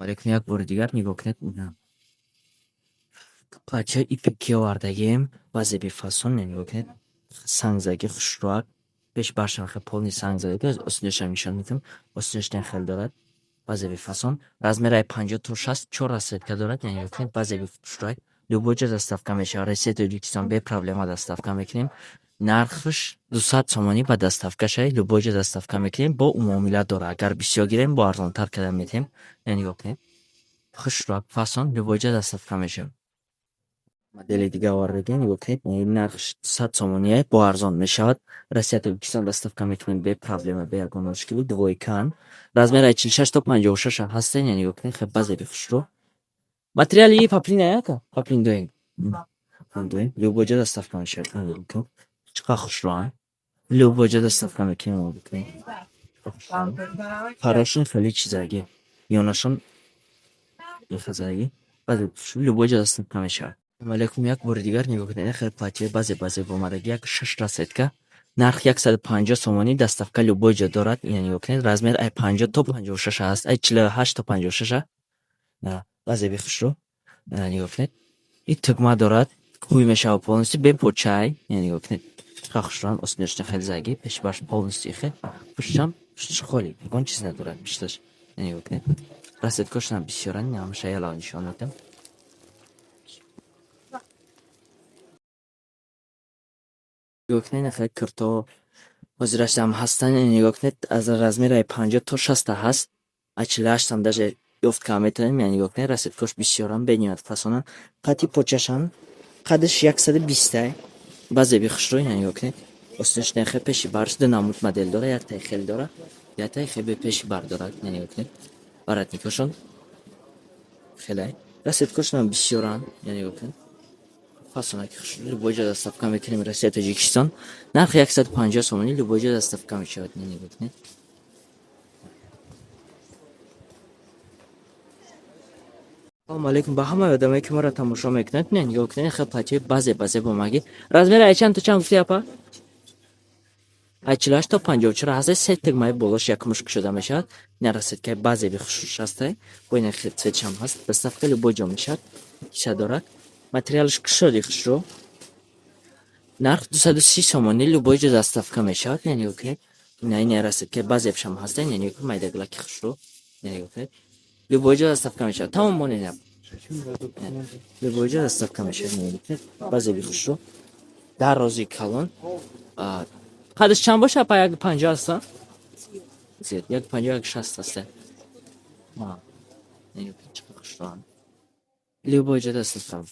Алейкум, як бори дигар нигоҳ кунед. Парчаи ипи киёвардагим баъзе фасон нигоҳ кунед. Сангзаги хушроак пеш баршамхе полни сангзаги осинашам нишон медиҳам. Осинаштан хел дорад. Баъзе фасон размери 50 то 64 расветка дорад. Нигоҳ кунед. Баъзе хушроак любой ҷо доставка мешавад. Россия Тоҷикистон бе проблема доставка мекунем. Нархш 200 сомонӣ ба доставка шавад. Любой ҷо доставка мекунем. Бо муомила дора. Агар бисёр гирем бо арзонтар кардан метавем. Нигоҳ кунед. Хушроак фасон любой ҷо доставка мешавад. Модели дига овардагим нигоҳ кунед. Нархш 200 сомоние бо арзон мешавад. Россия Тоҷикистон доставка мекунем бе проблема, бе ягон мушкили. Двои кан. Размери 46 то 56 ҳастен. Нигоҳ кунед. Хеле баъзе хушро. Материали паплина яка? Паплин доим. Любой ҷо доставка мешавад. Чиқар хушро. Любой ҷо доставка мекунем. Парашон хеле чизаги. Ёнашон хазаги. Баъзе любой ҷо доставка мешавад. Алейкум, як бори дигар нигоҳ кунед. Хеле патия баъзе омадаги як 6 расветка. Нарх 150 сомонӣ доставка любой ҷо дорад. Нигоҳ кунед. Размер 50 то 56 аст. 48 то 56. Баъзе хушро. Нигоҳ кунед. Ин тугма дорад. Кӯй мешавад полностью бе почай. Нигоҳ кунед. Чиқар хушро. Осинашдан хеле заги. Пешбаш полностью хел. Пуштам холи. Ягон чиз надорад пишташ. Нигоҳ кунед. Расветкашон бисёран. Ҳамаша яла нишон додам. нигоҳ кунед. Хеле курто ҳозираштам ҳастан. нигоҳ кунед. Аз размери 50 то 60 ҳаст. 48 ҳам даже ёфт карда метавонем. нигоҳ кунед. Расветкаш бисёран бениҳоят фасонан. қадди почашан қаддаш 120. баъзе хушро. нигоҳ кунед. осинашдан хеле пеши барш ду намуд модель дора. яктай хел дора. яктай хеле пеши бар дорад. нигоҳ кунед. баратникашон хеле расветкашон бисёран. нигоҳ кунед. фасонаки хушро. любой ҷо доставка мекунем. Россия Тоҷикистон. Нарх 150 сомонӣ любой ҷо доставка мешавад. нигоҳ кунед. Салому алейкум. Ба ҳама одамое ки моро тамошо мекунанд, нигоҳ кунед. хеле патия баъзе бомаги. Размери чанд то чанд гуфти апа? 48 то 54 ҳаст. се тигмаи болош як мушк шуда мешавад. ин расветкаи баъзе хушрош ҳаст. бо ин цветшам ҳаст. доставка любой ҷо мешавад. киса дорад. материалш кушоди хушро. нарх 230 сомонӣ любой ҷо доставка мешавад. нигоҳ кунед. ин расветкаи баъзешам ҳастен. нигоҳ кунед. майдагилаки хушро. нигоҳ кунед. любой ҷо доставка мешавад. тамом монед. любой ҷо доставка мешавад. нигоҳ кунед. баъзе хушро. дарози калон. қаддаш чанд боша? Апа 150 аста? зиёд. 150 160 аста. нигоҳ кунед. чиқар хушро. любой ҷо доставка